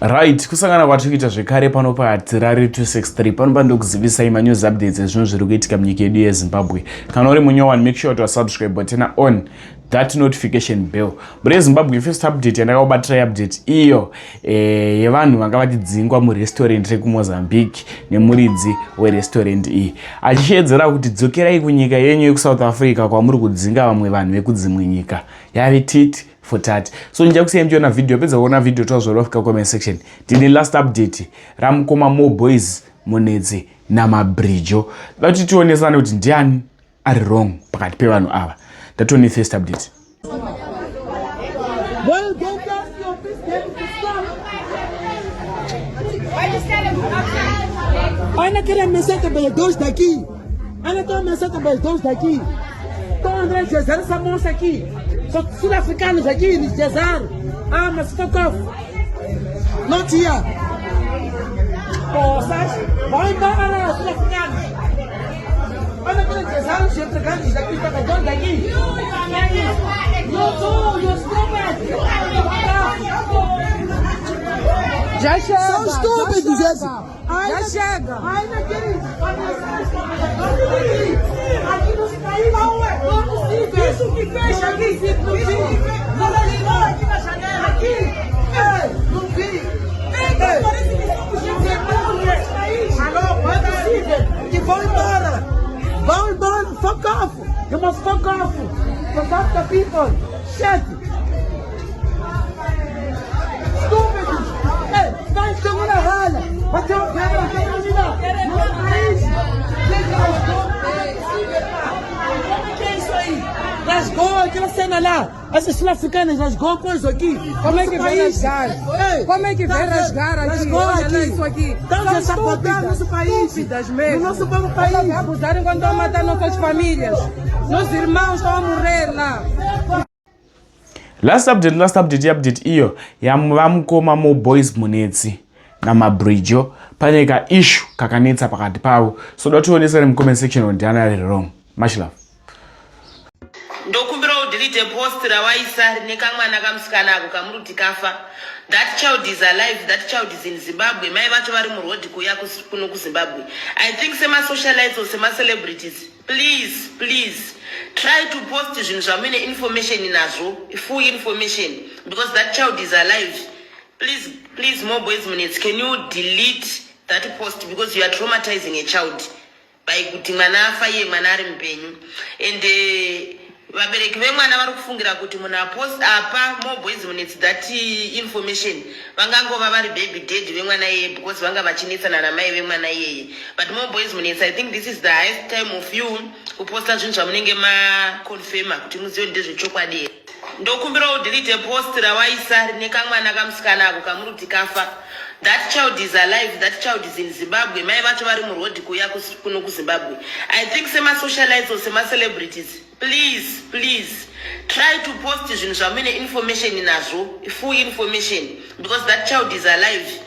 Right, kusangana kwatiri kuita zvekare pano paTirari 263 panopa ndokuzivisai manews updates ezvinhu zviri kuitika munyika yedu yeZimbabwe. Kana uri munyowani, make sure to subscribe but turn on that notification bell. Muri Zimbabwe, first update yandakabatirai update iyo yevanhu vanga vachidzingwa murestaurant rekuMozambique nemuridzi werestaurant iyi achishedzera kuti dzokerai kunyika yenyu yekuSouth Africa kwamuri kudzinga vamwe vanhu vekudzimwe nyika. Yave tit for tat. So njakusiyai mchiona video, pedza kuona video tozorofika comment section. Tine last update ramukoma Mo Boys Munetsi naMabridge. Lati tionesana kuti ndiani ari wrong pakati pevanhu ava. Ndatone first update. Well, don't ask your business to stop. Ana querer mexer bem dois daqui. Ana tá mexendo bem dois daqui. Estão andando jezar essa moça aqui. Só que sul-africanos aqui, eles jezar. Ah, mas fuck off. Not here. Poças, vai embora lá, sul-africanos. Ana querer jezar os africanos daqui, tá dois daqui. You're stupid. Já chega. São estúpidos esses. Já chega. Ainda querem. Aqui não se caiu, não é? Não é possível. Isso que fecha aqui, Zico, não vi. Não é aqui na janela. Aqui. Ei, não vi. Ei, parece que estão puxando nesse país. Alô, não é possível. Que vão embora. Vão embora. Fuck off. You must fuck off. Fuck off the people. Shit. Estúpidos. Ei, está em segunda rala. Bateu o pé, bateu o vida. Não é país. Como é isso aí? Rasgou aquela cena lá. Essas sul-africanas rasgou coisa aqui. Como é que vai rasgar? Como é que vai rasgar aqui? Rasgou Olha aqui. isso aqui. Estão a sabotar nosso país. Estúpidas mesmo. No nosso próprio país. Elas abusaram quando estão a matar nossas famílias. Nossos irmãos estão a morrer lá. Last update iyo yamukoma Mo Boys Munetsi naMabridge pane ka issue kakanetsa pakati pavo. So dationesana mu comment section on ndiani ari wrong. Much love. Ndokumbira udelete post rawaisa rine kamwana kamusikana ako kamuruti kafa. That child is alive, that child is in Zimbabwe. Mai vacho vari muroad kuya kuno kuZimbabwe. I think sema socialites or sema celebrities, please try to post zvinhu zvamune information nazvo, full information, because that child is alive. Please Mo Boys Munetsi, can you delete that post because you are traumatizing a child by kuti mwana afa iye mwana ari mupenyu. And vabereki vemwana vari kufungira kuti munhu apost apa Mo Boys Munetsi that information vangangova vari baby dead vemwana iyeye because vanga vachinetsana namai vemwana iyeye. But Mo Boys Munetsi, I think this is the highest time of you kuposta zvinhu zvamunenge makonfirma kuti muzive ndezvechokwadi. Ndokumbira udelete post rawaisa rine kamwana kamusikana ako kamuruti kafa. That child is alive, that child is in Zimbabwe. Mai vacho vari muroad kuya kuno kuZimbabwe. I think sema socialites or sema celebrities, please try to post zvinhu zvamune information nazvo, full information, because that child is alive.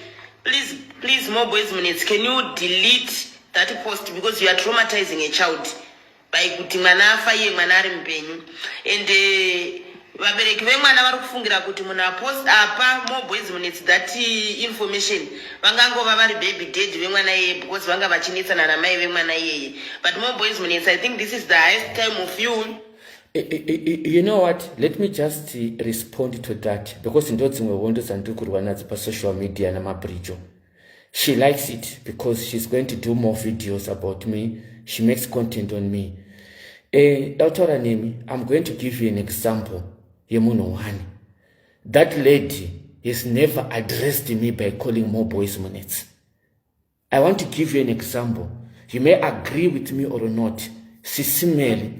Please Mo Boys Munetsi, can you delete that post because you are traumatizing a child by kuti mwana afa iye mwana ari mupenyu. And vabereki vemwana vari kufungira kuti munhu apost apa Mo Boys Munetsi that information vangangova vari baby dead vemwana iyeye because vanga vachinetsana namai vemwana iyeye. But Mo Boys Munetsi, I think this is the highest time of you. You know what, let me just respond to that, because ndo dzimwe hondo dzandiri kurwa nadzo pasocial media naMabridge. She likes it because she's going to do more videos about me. She makes content on me. Dr. Anemi, I'm going to give you an example. Yemunowani. That lady has never addressed me by calling Mo Boys Munetsi. I want to give you an example. You may agree with me or not. Sisimeli,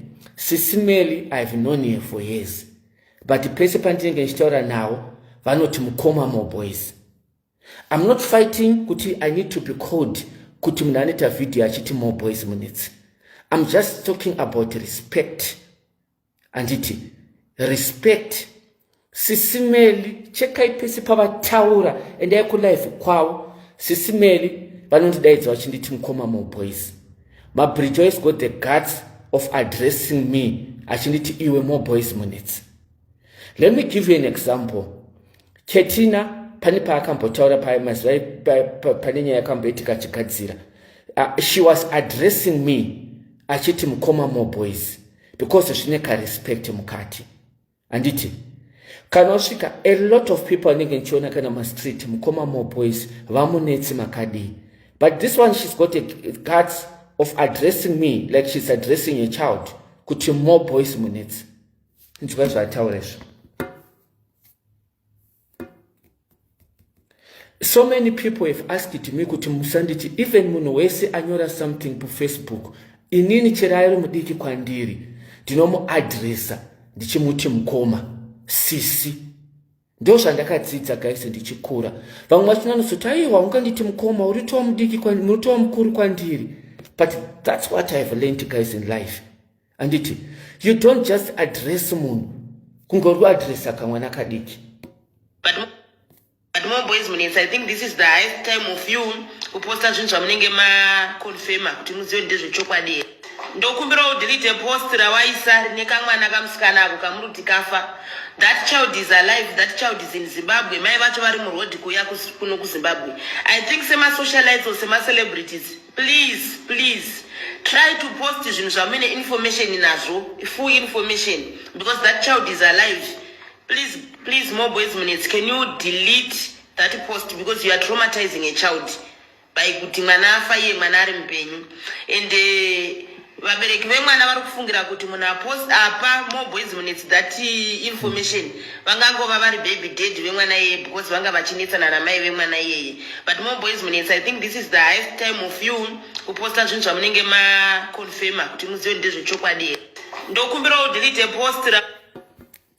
I've known her for years. But the principal thing in store now, vanoti mukoma Mo Boys. I'm not fighting kuti I need to be called kuti mnaneta video achiti Mo Boys Munetsi. I'm just talking about respect. Anditi. Respect. Sisimeli cheka ipesi pavataura ende yaku life kwao. Sisimeli vanondidaidza vachinditi mukoma Mo Boys. Mabridge has got the guts of addressing me achinditi iwe Mo Boys Munetsi. Let me give you an example. Ketina pane paakambotaura pamazuva pane nyaya yakamboitika achigadzira. She was addressing me achiti mukoma more boys because zvine karespect mukati. Anditi kana usvika a lot of people anenge nchiona kana mastreet mukoma more boys vamunetsi makadi, but this one she's got a guts of addressing me like she's addressing a child kuti more boys munetsi. Nzwa zvataura izvo. So many people have asked me kuti musanditi even munhu wese anyora something pa Facebook inini cherairo mudiki kwandiri ndinomuadresa ndichimuti mukoma sisi. Ndo zvandakadzidza guys ndichikura. Vamwe vachinanozoti aiwa unganditi mukoma uritowa mudiki kwandiri uritowa mukuru kwandiri. But that's what I've learned guys in life. Anditi you don't just address munhu kungori addressa kamwana kadiki. But more boys munetsi, I think this is the highest time of you kuposta zvinhu zvamunenge makonfirma kuti muzive ndezvechokwadi. Ndokumbira udelete post rawaisa rine kamwana kamusikana ako kamuruti kafa. That child is alive, that child is in Zimbabwe. Mai vacho vari murodhi kuya kuno kuZimbabwe. I think sema socialites or sema celebrities, please try to post zvinhu zvamune information inazvo, full information, because that child is alive. Please, more boys minutes, can you delete that post because you are traumatizing a child by kuti mwana afa ye mwana ari mupenyu. And vabereki vemwana vari kufungira kuti munhu apost apa more boys minutes that information vangangova vari baby dead vemwana iyeye because vanga vachinetsana namai vemwana iyeye. But more boys minutes, I think this is the highest time of you kuposta zvinhu zvamunenge makonfirma kuti muzive ndezvechokwadi. Ndokumbira udelete post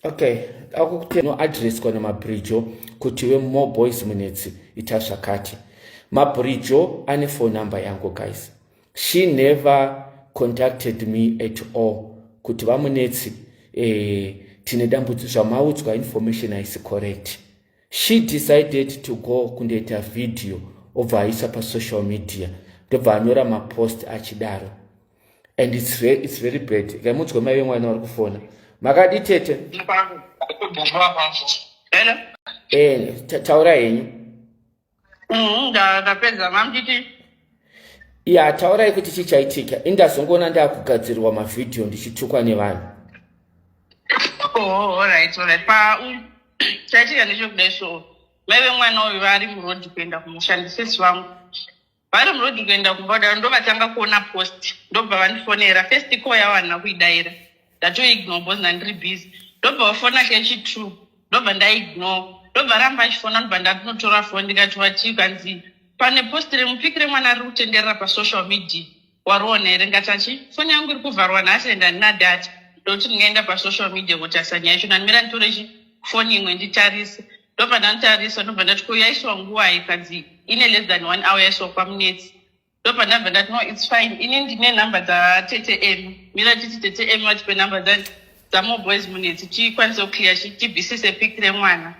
Okay, akukuti no address kwana mabridge kuti we more boys munetsi itazvakati. Mabridge ane phone number yangu guys. She never contacted me at all kuti vamunetsi tine dambudziko zvamaudzwa information is correct. She decided to go kundoita video obva aisa pa social media ndobva anyora mapost achidaro, and it's very bad. Kamudzwa mai vemwana vari kufona makadi tete. Hello. Taura henyu. Ndapedza mamtiti. Ya taurai kuti chichaitika. Indazongona ndakugadzirwa mavideo ndichitukwa nevanhu. Oh, all right. Pa chaitika ndechokudai so. Mai vemwana uyu vari murodhi kuenda kumushandisisi wangu. Vari murodhi kuenda kumbada ndovatanga kuona post. Ndobva vandifonera. First call yawana kuidaira. Ndatoignore because ndandiri busy. Ndobva vafona kechitrue. Ndobva ndaignore. Ndobva ramba achifona ndobva ndatotora phone ndikati wachii kanzi pane post remupikire mwana ari kutenderera pasocial media wariona here. Ngati foni yangu iri kuvharwa nhasi ende handina data ndokuti ndingaenda pasocial media kuti asanyaya yacho ndandimira nditore foni imwe nditarise. Ndobva ndanotarisa ndobva ndati ko yaiswa nguwai kanzi ine less than 1 hour yaiswa kwamunetsi. Ndobva ndabva ndati no it's fine, ini ndine nhamba dzatete M mira titi tete M vatipe nhamba dzamo boys munetsi tikwanise kuclear tibvisise pikire mwana.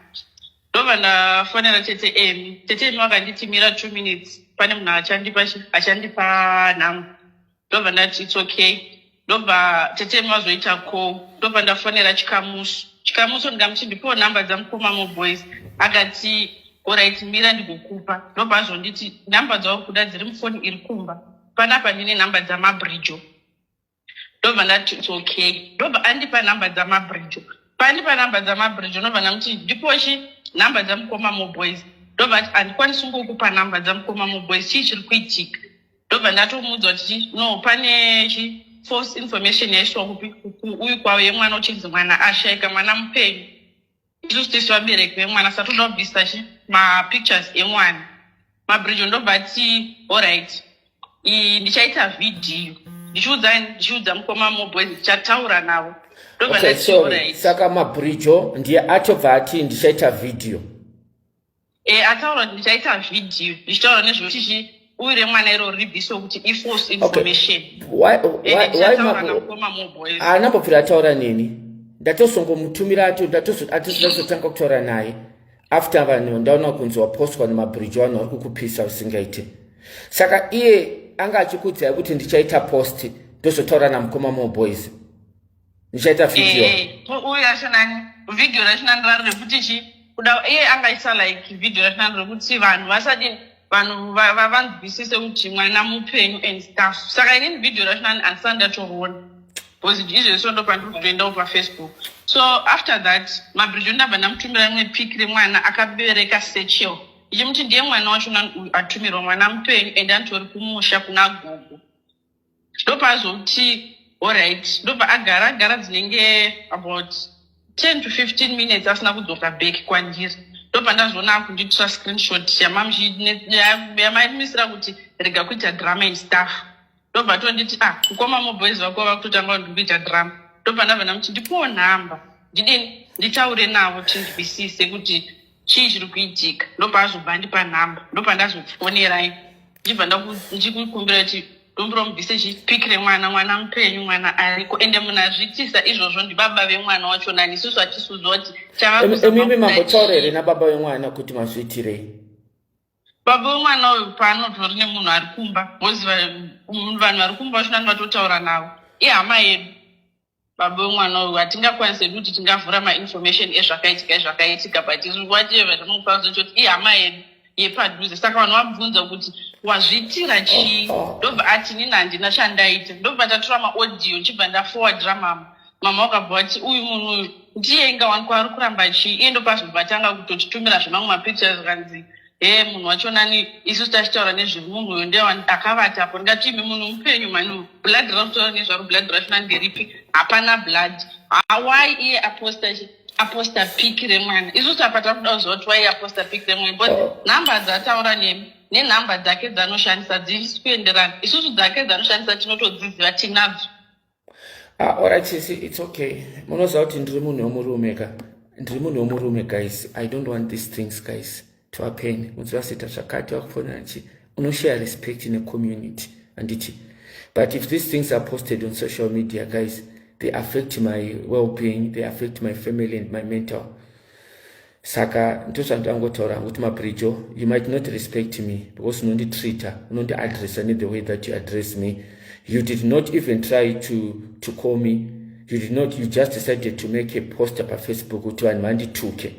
Ndobva ndafonera tete M. Tete M vakanditi mira 2 minutes pane munhu achandipa nhamba. Ndobva ndati it's okay. Ndobva tete M vazoita call. Ndobva ndafonera chikamuso ndikamuti ndipewo nhamba dzamukoma mo boys. Akati alright mira ndikukupa. Ndobva azonditi nhamba dzawo kuda dziri mufoni iri kumba. Panapa ndine nhamba dzamabridge. Ndobva ndati it's okay. Ndobva andipa nhamba dzamabridge. Pandipa nhamba dzamabridge ndobva ndamuti ndipochi nhamba dzamukoma mo boys. Ndobva handikwanisi kungokupa nhamba dzamukoma mo boys, chii chiri kuitika. Ndobva ndatomuudza kuti no pane false information yaiswa uyu kwavo yemwana uchinzi mwana ashaika mwana mupenyu. Isusu tisi vabereki vemwana saka toda kubvisa mapictures emwana. Mabridge ndobva ati alright ndichaita video ndichiudza mukoma mo boys ndichataura navo. Okay, so saka mabridge ndiye atobva ati ndichaita video. Ataura ndichaita video ndichitaura nezvekuti uyu remwana iro ribviso kuti ifalse information. Why anambobvira ataura neni? Ndatosongomutumira atizotanga kutaura naye after vanhu ndaona kunzi wapostwa nemabridge vanhu vari kukupisa usingaite. Saka iye anga achikudzai kuti ndichaita post ndozotaura namukoma mo boys. Ndichaita video. Uyu achinani video rachinani rari rekuti kuda iye angaisa like video ratinandiro kuti vanhu vasadini vanhu vanzwisise kuti mwana mupenyu and stuff saka inini video ratinani andisati ndatoriona because izvezvo ndo pandikutoendawo pafacebook. So after that mabridge ndabva ndamutumira rimwe pic remwana akabereka Sechel ichimuti ndiye mwana wacho atumirwa mwana mupenyu and anditori kumusha kuna gogo. Ndopazoti alright ndobva agara dzinenge about 10 to 15 minutes asina kudzoka back kwandiri. Ndobva ndazoona kunditira screenshot yamaimisira kuti rega kuita drama and stuff. Ndobva tonditi mukoma moboys vako vakutotanga ndikuita drama. Ndobva ndabva ndamuti ndipowo nhamba nditaure navo tindibvisise kuti chii chiri kuitika. Ndobva azobva ndipa nhamba ndobva ndazofonerai ndibva ndichikukumbira kuti ndombiromubvise chipikire mwana mupenyu mwana ariko ende munhu azvitisa izvozvo ndibaba vemwana wacho nani isusu hatisudzwa kuti emimi mambotaurire nababa vemwana kuti mazviitirei. Baba vemwana uyu paanotori nemunhu ari kumba bhozi vanhu vari kumba vacho nani vatotaura navo ihama yedu. Baba vemwana uyu hatingakwanise kuti tingavhura mainformation ezvakaitika but whatever ndinokufanira kuti ihama yedu yepadhuze saka vanhu vabvunza kuti wazviitira chii. Ndobva ati nini handina chandaita. Ndobva tatora maaudio nchibva ndaforwardira mama wakabva vati uyu munhu uyu ndiye ingawanikwa ari kuramba chii. Iye ndopazobva tanga kutotitumira zvemamwe mapictures kanzi munhu wacho nani isusu tachitaura nezvemunhu uyu ndiye akavatapo ndingati imi munhu mupenyu mani blood rautaura nezvaro blood racho nani nderipi hapana blood. Why iye aposta pic remwana isusu apa takuda kuziva kuti why aposta pic remwana but nhamba dzataura nemi nenhamba dzake dzanoshandisa dzisi kuenderana isusu dzake dzanoshandisa tinotodziziva tinadzo. Alright, it's okay. Munoziva kuti ndiri munhu wemurume guys. I don't want these things guys to happen. Mudziva seta zvakati wakufonera chi unoshare respect in a community anditi. But if these things are posted on social media guys, they affect my well-being, they affect my family and my mental. Saka ndozvandangotaura kuti mabridge you might not respect me because unonditreata unondiaddressa the way that you address me. You did not even try to call me. You just decided to make a post up on Facebook kuti vanhu vandituke.